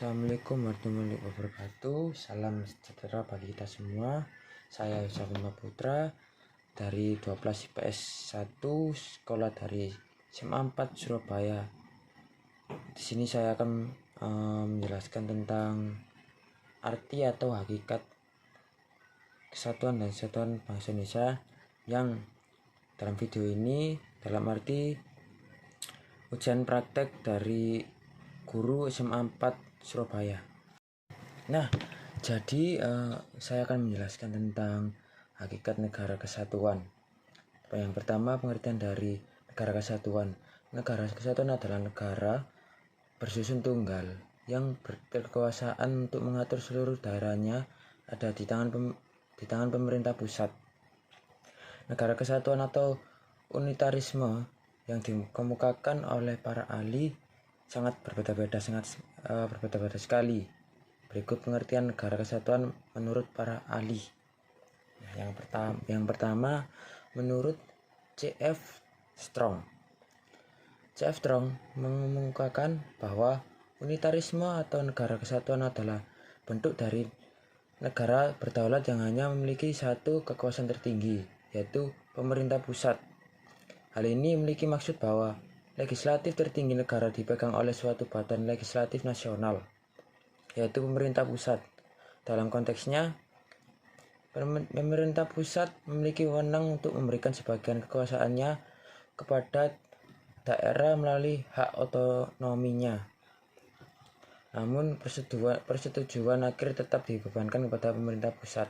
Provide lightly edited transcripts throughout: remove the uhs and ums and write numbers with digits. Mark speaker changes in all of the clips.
Speaker 1: Assalamualaikum warahmatullahi wabarakatuh. Salam sejahtera bagi kita semua. Saya Yusafima Putra dari 12 IPS 1 sekolah dari SMA 4 Surabaya. Di sini saya akan menjelaskan tentang arti atau hakikat kesatuan dan kesatuan bangsa Indonesia, yang dalam video ini dalam arti ujian praktek dari guru SMA 4 Surabaya. Nah, jadi saya akan menjelaskan tentang hakikat negara kesatuan. Yang pertama, pengertian dari negara kesatuan. Negara kesatuan adalah negara bersusun tunggal yang berkekuasaan untuk mengatur seluruh daerahnya ada di tangan pemerintah pusat. Negara kesatuan atau unitarisme yang dikemukakan oleh para ahli sangat berbeda-beda sekali. Berikut pengertian negara kesatuan menurut para ahli. Yang pertama menurut C.F. Strong. C.F. Strong mengemukakan bahwa unitarisme atau negara kesatuan adalah bentuk dari negara berdaulat yang hanya memiliki satu kekuasaan tertinggi, yaitu pemerintah pusat. Hal ini memiliki maksud bahwa legislatif tertinggi negara dipegang oleh suatu badan legislatif nasional, yaitu pemerintah pusat. Dalam konteksnya, pemerintah pusat memiliki wewenang untuk memberikan sebagian kekuasaannya kepada daerah melalui hak otonominya. Namun persetujuan akhir tetap dibebankan kepada pemerintah pusat.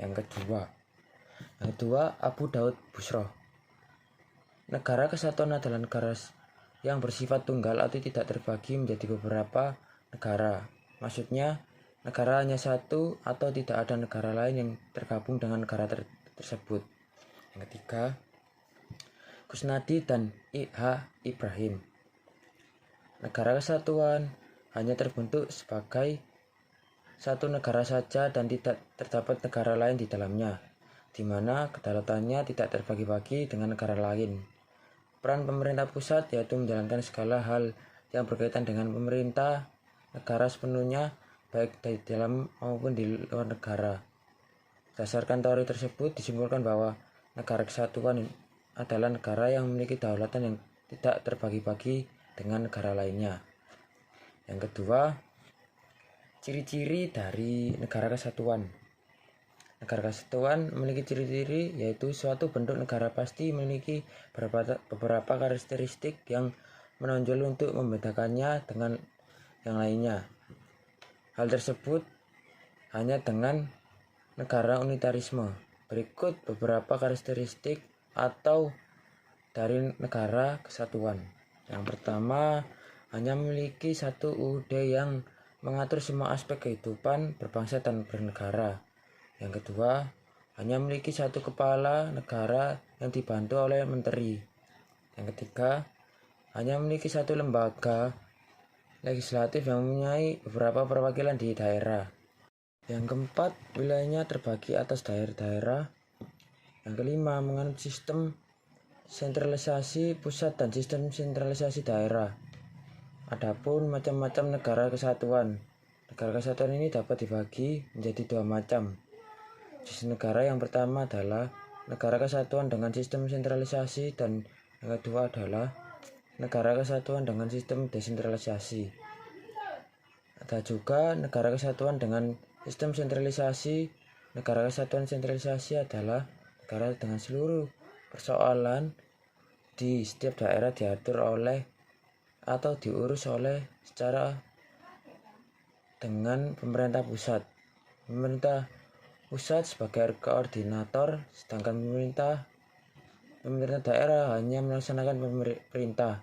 Speaker 1: Yang kedua, Abu Daud Busroh. Negara kesatuan adalah negara yang bersifat tunggal atau tidak terbagi menjadi beberapa negara. Maksudnya, negara hanya satu atau tidak ada negara lain yang tergabung dengan negara tersebut. Yang ketiga, Kusnadi dan I.H. Ibrahim. Negara kesatuan hanya terbentuk sebagai satu negara saja dan tidak terdapat negara lain di dalamnya, di mana kedaulatannya tidak terbagi-bagi dengan negara lain. Peran pemerintah pusat yaitu menjalankan segala hal yang berkaitan dengan pemerintah negara sepenuhnya, baik dari dalam maupun di luar negara. Berdasarkan teori tersebut disimpulkan bahwa negara kesatuan adalah negara yang memiliki kedaulatan yang tidak terbagi-bagi dengan negara lainnya. Yang kedua, ciri-ciri dari negara kesatuan. Negara kesatuan memiliki ciri-ciri yaitu suatu bentuk negara pasti memiliki beberapa karakteristik yang menonjol untuk membedakannya dengan yang lainnya. Hal tersebut hanya dengan negara unitarisme. Berikut beberapa karakteristik atau dari negara kesatuan. Yang pertama, hanya memiliki satu UUD yang mengatur semua aspek kehidupan berbangsa dan bernegara. Yang kedua, hanya memiliki satu kepala negara yang dibantu oleh menteri. Yang ketiga, hanya memiliki satu lembaga legislatif yang mempunyai beberapa perwakilan di daerah. Yang keempat, wilayahnya terbagi atas daerah-daerah. Yang kelima, menganut sistem sentralisasi pusat dan sistem sentralisasi daerah. Adapun macam-macam negara kesatuan. Negara kesatuan ini dapat dibagi menjadi dua macam. Jenis negara yang pertama adalah negara kesatuan dengan sistem sentralisasi dan yang kedua adalah negara kesatuan dengan sistem desentralisasi. Ada juga negara kesatuan dengan sistem sentralisasi. Negara kesatuan sentralisasi adalah negara dengan seluruh persoalan di setiap daerah diatur oleh atau diurus oleh secara dengan pemerintah pusat. Pemerintah pusat sebagai koordinator, sedangkan pemerintah daerah hanya melaksanakan perintah.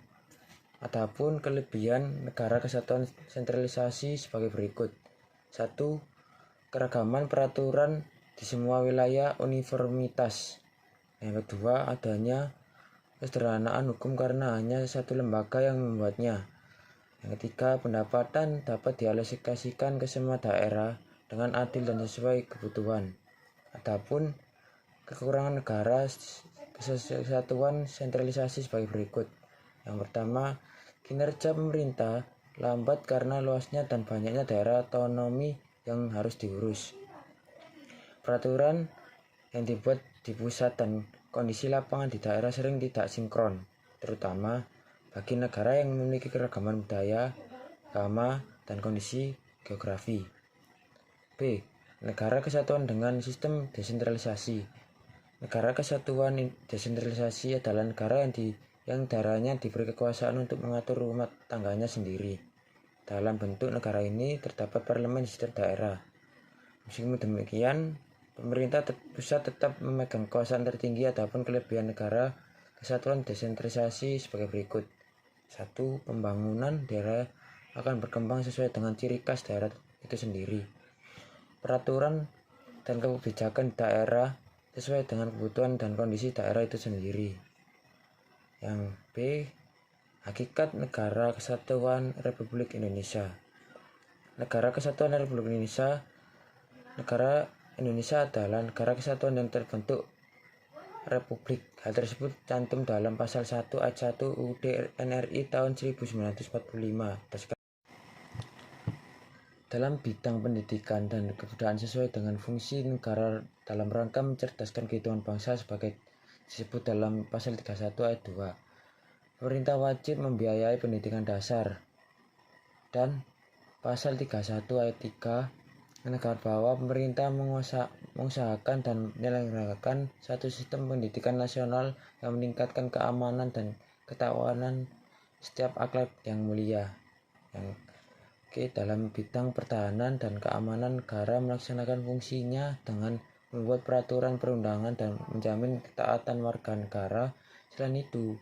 Speaker 1: Adapun kelebihan negara kesatuan sentralisasi sebagai berikut. 1. Keragaman peraturan di semua wilayah, uniformitas. Yang kedua, adanya kesederhanaan hukum karena hanya satu lembaga yang membuatnya. Yang ketiga, pendapatan dapat dialokasikan ke semua daerah dengan adil dan sesuai kebutuhan. Adapun kekurangan negara kesatuan sentralisasi sebagai berikut. Yang pertama, kinerja pemerintah lambat karena luasnya dan banyaknya daerah otonomi yang harus diurus. Peraturan yang dibuat di pusat dan kondisi lapangan di daerah sering tidak sinkron, terutama bagi negara yang memiliki keragaman budaya, agama, dan kondisi geografi. B. Negara kesatuan dengan sistem desentralisasi. Negara kesatuan desentralisasi adalah negara yang daerahnya diberi kekuasaan untuk mengatur rumah tangganya sendiri. Dalam bentuk negara ini terdapat parlemen di setiap daerah. Meskipun demikian, pemerintah pusat tetap memegang kekuasaan tertinggi. Adapun kelebihan negara kesatuan desentralisasi sebagai berikut. 1. Pembangunan daerah akan berkembang sesuai dengan ciri khas daerah itu sendiri. Peraturan dan kebijakan daerah sesuai dengan kebutuhan dan kondisi daerah itu sendiri. Yang B. Hakikat Negara Kesatuan Republik Indonesia. Negara Kesatuan Republik Indonesia. Negara Indonesia adalah negara kesatuan yang terbentuk republik. Hal tersebut cantum dalam pasal 1 ayat 1 UUD NRI tahun 1945. Dalam bidang pendidikan dan kebudayaan sesuai dengan fungsi negara dalam rangka mencerdaskan kehidupan bangsa sebagai disebut dalam pasal 31 ayat 2. Pemerintah wajib membiayai pendidikan dasar. Dan pasal 31 ayat 3 menegaskan bahwa pemerintah mengusahakan dan menyelenggarakan satu sistem pendidikan nasional yang meningkatkan keamanan dan ketahanan setiap akhlak yang mulia. Yang dalam bidang pertahanan dan keamanan, negara melaksanakan fungsinya dengan membuat peraturan perundangan dan menjamin ketaatan warga negara. Selain itu,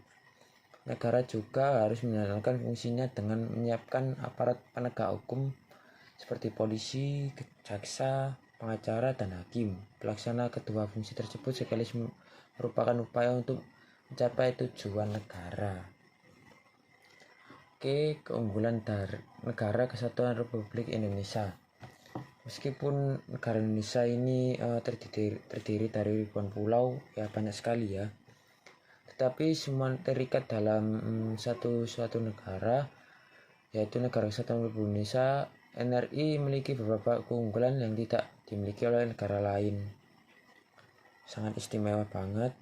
Speaker 1: negara juga harus menjalankan fungsinya dengan menyiapkan aparat penegak hukum seperti polisi, jaksa, pengacara, dan hakim. Pelaksana kedua fungsi tersebut sekaligus merupakan upaya untuk mencapai tujuan negara. Keunggulan dari Negara Kesatuan Republik Indonesia. Meskipun negara Indonesia ini terdiri dari ribuan pulau, ya banyak sekali ya, tetapi semua terikat dalam satu negara, yaitu Negara Kesatuan Republik Indonesia. NRI memiliki beberapa keunggulan yang tidak dimiliki oleh negara lain. Sangat istimewa banget.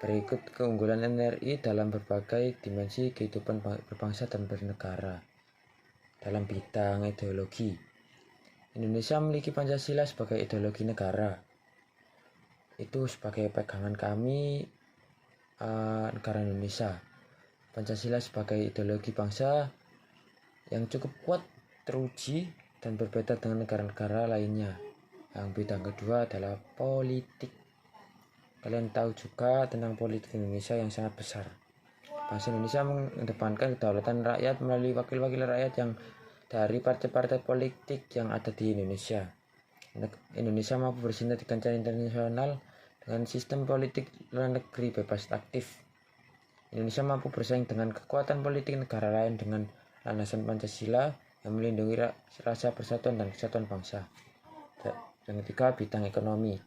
Speaker 1: Berikut keunggulan NRI dalam berbagai dimensi kehidupan berbangsa dan bernegara. Dalam bidang ideologi, Indonesia memiliki Pancasila sebagai ideologi negara. Itu sebagai pegangan kami, negara Indonesia. Pancasila sebagai ideologi bangsa yang cukup kuat, teruji, dan berbeda dengan negara-negara lainnya. Yang bidang kedua adalah politik. Kalian tahu juga tentang politik Indonesia yang sangat besar. Bangsa Indonesia mengedepankan kedaulatan rakyat melalui wakil-wakil rakyat yang dari partai-partai politik yang ada di Indonesia. Indonesia mampu bersinar di kancah internasional dengan sistem politik luar negeri bebas aktif. Indonesia mampu bersaing dengan kekuatan politik negara lain dengan landasan Pancasila yang melindungi rasa persatuan dan kesatuan bangsa. Yang ketiga, bidang ekonomi.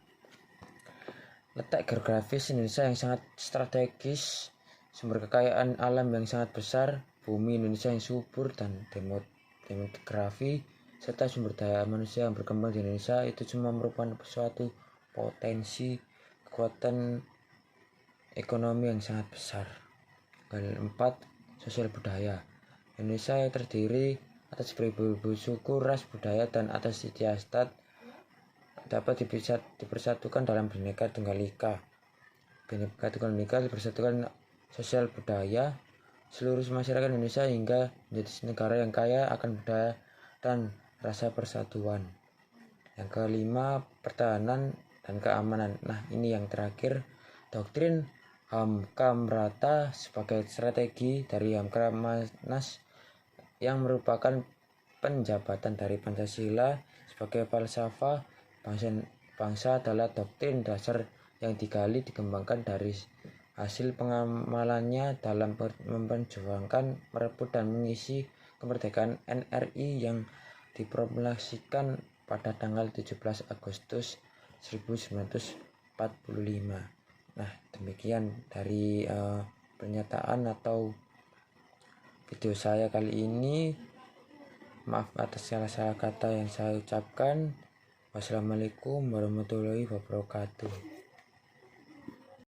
Speaker 1: Letak geografis Indonesia yang sangat strategis, sumber kekayaan alam yang sangat besar, bumi Indonesia yang subur dan demografi, serta sumber daya manusia yang berkembang di Indonesia itu semua merupakan suatu potensi kekuatan ekonomi yang sangat besar. Keempat, sosial budaya. Indonesia yang terdiri atas beribu-ribu suku, ras, budaya, dan atas istiadat dapat dipersatukan dalam Bhinneka Tunggal Ika. Bhinneka Tunggal Ika dipersatukan sosial budaya seluruh masyarakat Indonesia hingga menjadi negara yang kaya akan budaya dan rasa persatuan. Yang kelima, pertahanan dan keamanan. Nah, ini yang terakhir, doktrin Hamkamrata sebagai strategi dari Hamkramnas yang merupakan penjabatan dari Pancasila sebagai falsafah bangsa adalah doktrin dasar yang digali dikembangkan dari hasil pengamalannya dalam memperjuangkan, merebut, dan mengisi kemerdekaan NRI yang diproklamasikan pada tanggal 17 Agustus 1945. Nah, demikian dari pernyataan atau video saya kali ini. Maaf atas salah-salah kata yang saya ucapkan. Wassalamualaikum warahmatullahi wabarakatuh.